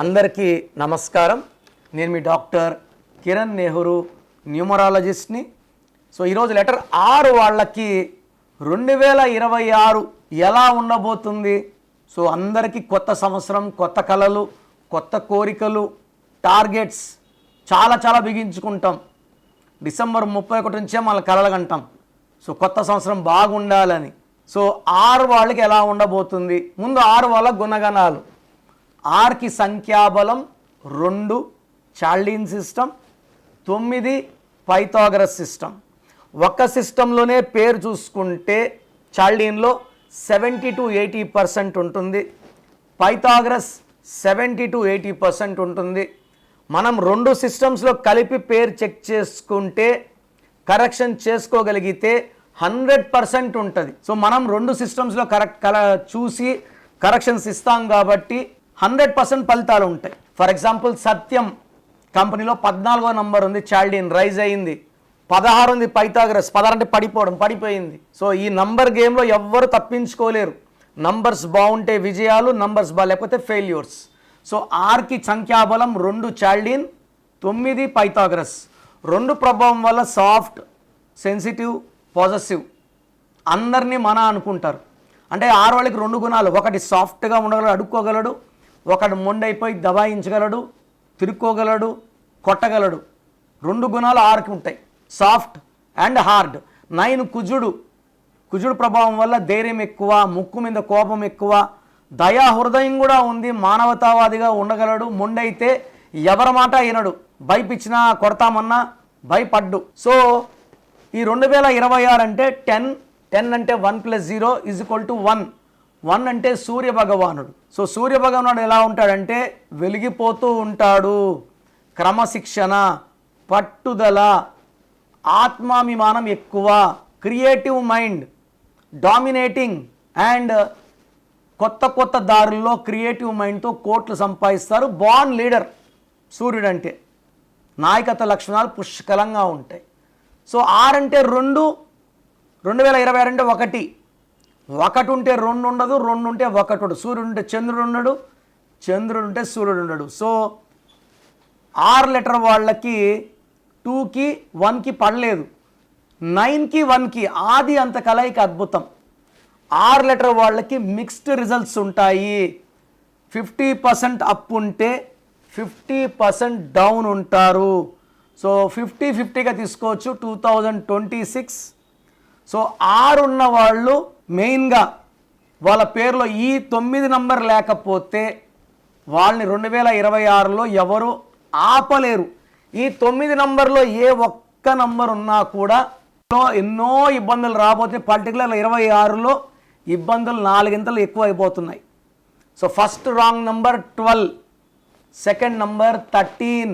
అందరికీ నమస్కారం. నేను మీ డాక్టర్ కిరణ్ నెహ్రూ, న్యూమరాలజిస్ట్ని. సో ఈరోజు లెటర్ 6 వాళ్ళకి 2026 ఎలా ఉండబోతుంది? సో అందరికీ కొత్త సంవత్సరం, కొత్త కళలు, కొత్త కోరికలు, టార్గెట్స్ చాలా బిగించుకుంటాం. డిసెంబర్ 31 నుంచే మన కళలు కంటాం. సో కొత్త సంవత్సరం బాగుండాలని. సో 6 వాళ్ళకి ఎలా ఉండబోతుంది? ముందు 6 వాళ్ళ గుణగణాలు. 6కి సంఖ్యాబలం 2, చాల్డీన్ సిస్టమ్, 9 పైథాగరస్ సిస్టమ్. ఒక్క సిస్టంలోనే పేరు చూసుకుంటే చాల్డీన్లో 70 to 80% ఉంటుంది, పైథాగరస్ 70 to 80% ఉంటుంది. మనం 2 సిస్టమ్స్లో కలిపి పేరు చెక్ చేసుకుంటే, కరెక్షన్ చేసుకోగలిగితే 100% ఉంటుంది. సో మనం 2 సిస్టమ్స్లో చూసి కరెక్షన్స్ ఇస్తాం కాబట్టి 100% ఫలితాలు ఉంటాయి. ఫర్ ఎగ్జాంపుల్ సత్యం కంపెనీలో 14వ నంబర్ ఉంది, చాల్డీన్ రైజ్ అయింది. 16 ఉంది పైథాగరస్, 16 అంటే పడిపోయింది. సో ఈ నంబర్ గేమ్లో ఎవ్వరు తప్పించుకోలేరు. నంబర్స్ బాగుంటే విజయాలు, నంబర్స్ బాగాలేకపోతే ఫెయిల్యూర్స్. సో 6కి సంఖ్యాబలం 2 చాల్డీన్, 9 పైథాగరస్. 2 ప్రభావం వల్ల సాఫ్ట్, సెన్సిటివ్, పాజిటివ్, అందరినీ మన అనుకుంటారు. అంటే 6 వాళ్ళకి 2 గుణాలు. ఒకటి సాఫ్ట్గా ఉండగలడు, అడుక్కోగలడు. ఒకడు మొండైపోయి దబాయించగలడు, తిరుక్కోగలడు, కొట్టగలడు. 2 గుణాలు 6కి ఉంటాయి, సాఫ్ట్ అండ్ హార్డ్. 9 కుజుడు ప్రభావం వల్ల ధైర్యం ఎక్కువ, ముక్కు మీద కోపం ఎక్కువ, దయా హృదయం కూడా ఉంది, మానవతావాదిగా ఉండగలడు. మొండైతే ఎవరి మాట వినడు, భయపిచ్చినా కొడతామన్నా భయపడ్డు. సో ఈ 2026 అంటే 10 అంటే 1 + 0 = 1. 1 అంటే సూర్య భగవానుడు. సో సూర్య భగవానుడు ఎలా ఉంటాడంటే వెలిగిపోతూ ఉంటాడు. క్రమశిక్షణ, పట్టుదల, ఆత్మాభిమానం ఎక్కువ, క్రియేటివ్ మైండ్, డామినేటింగ్ అండ్ కొత్త దారుల్లో క్రియేటివ్ మైండ్తో కోట్లు సంపాదిస్తారు. బార్న్ లీడర్ సూర్యుడు అంటే. నాయకత్వ లక్షణాలు పుష్కలంగా ఉంటాయి. సో 6 అంటే 2, 2026 అంటే 1 ఉంటే 2 ఉండదు, 2 ఉంటే 1 ఉండదు. సూర్యుడు ఉంటే చంద్రుడు ఉండడు, చంద్రుడు ఉంటే సూర్యుడు ఉండడు. సో 6 లెటర్ వాళ్ళకి 2కి 1కి పడలేదు, 9కి 1కి ఆది అంత కలయిక అద్భుతం. 6 లెటర్ వాళ్ళకి మిక్స్డ్ రిజల్ట్స్ ఉంటాయి. 50% అప్ ఉంటే 50% డౌన్ ఉంటారు. సో 50-50గా తీసుకోవచ్చు 2026. సో 6 ఉన్న వాళ్ళు మెయిన్గా వాళ్ళ పేరులో ఈ 9 నంబర్ లేకపోతే వాళ్ళని 2026లో ఎవరు ఆపలేరు. ఈ 9 నంబర్లో ఏ ఒక్క నంబర్ ఉన్నా కూడా ఎన్నో ఇబ్బందులు రాబోతే, పర్టికులర్ 26లో ఇబ్బందులు 4 ఎక్కువ అయిపోతున్నాయి. So first wrong number 12, second number 13,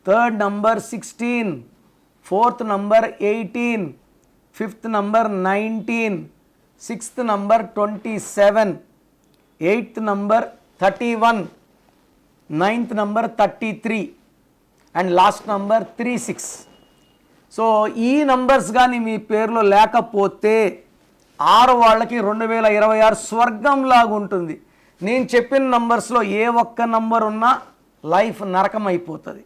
third number 16, fourth number 18, fifth number 19, sixth number 27, eighth number 31, ninth number 33 and last number 36. So ఈ నంబర్స్ కానీ మీ పేరులో లేకపోతే 6 వాళ్ళకి 2026 స్వర్గంలాగా ఉంటుంది. నేను చెప్పిన నంబర్స్లో ఏ ఒక్క నంబర్ ఉన్నా లైఫ్ నరకం అయిపోతుంది.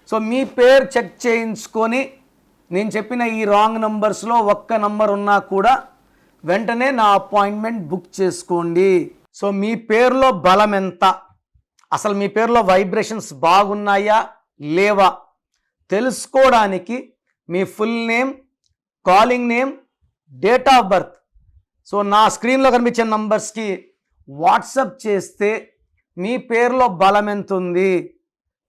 సో మీ పేరు చెక్ చేయించుకొని నేను చెప్పిన ఈ రాంగ్ నంబర్స్లో ఒక్క నంబర్ ఉన్నా కూడా వెంటనే నా అపాయింట్మెంట్ బుక్ చేసుకోండి. సో మీ పేరులో బలం ఎంత, అసలు మీ పేరులో వైబ్రేషన్స్ బాగున్నాయా లేవా తెలుసుకోవడానికి మీ full name, calling name, date of birth so నా స్క్రీన్లో కనిపించే నంబర్స్కి వాట్సప్ చేస్తే మీ పేరులో బలం ఎంత ఉంది,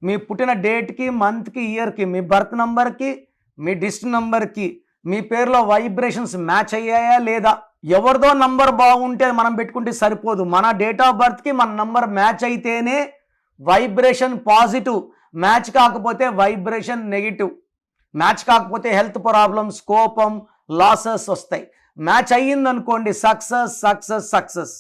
మీ పుట్టిన డేట్కి, మంత్కి, ఇయర్కి, మీ బర్త్ నంబర్కి, మీ డిస్ట్రిక్ట్ నంబర్కి మీ పేరులో వైబ్రేషన్స్ మ్యాచ్ అయ్యాయా లేదా. ఎవరిదో నంబర్ బాగుంటే మనం పెట్టుకుంటే సరిపోదు. మన డేట్ ఆఫ్ బర్త్కి మన నంబర్ మ్యాచ్ అయితేనే వైబ్రేషన్ పాజిటివ్, మ్యాచ్ కాకపోతే వైబ్రేషన్ నెగిటివ్. మ్యాచ్ కాకపోతే హెల్త్ ప్రాబ్లమ్స్, కోపం, లాసెస్ వస్తాయి. మ్యాచ్ అయ్యిందనుకోండి సక్సెస్.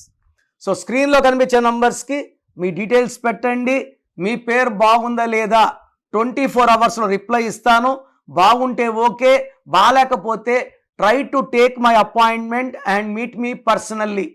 సో స్క్రీన్లో కనిపించే నంబర్స్కి మీ డీటెయిల్స్ పెట్టండి. మీ పేరు బాగుందా లేదా 24 అవర్స్లో రిప్లై ఇస్తాను. బాగుంటే ఓకే, బాగాలేకపోతే try to take my appointment and meet me personally.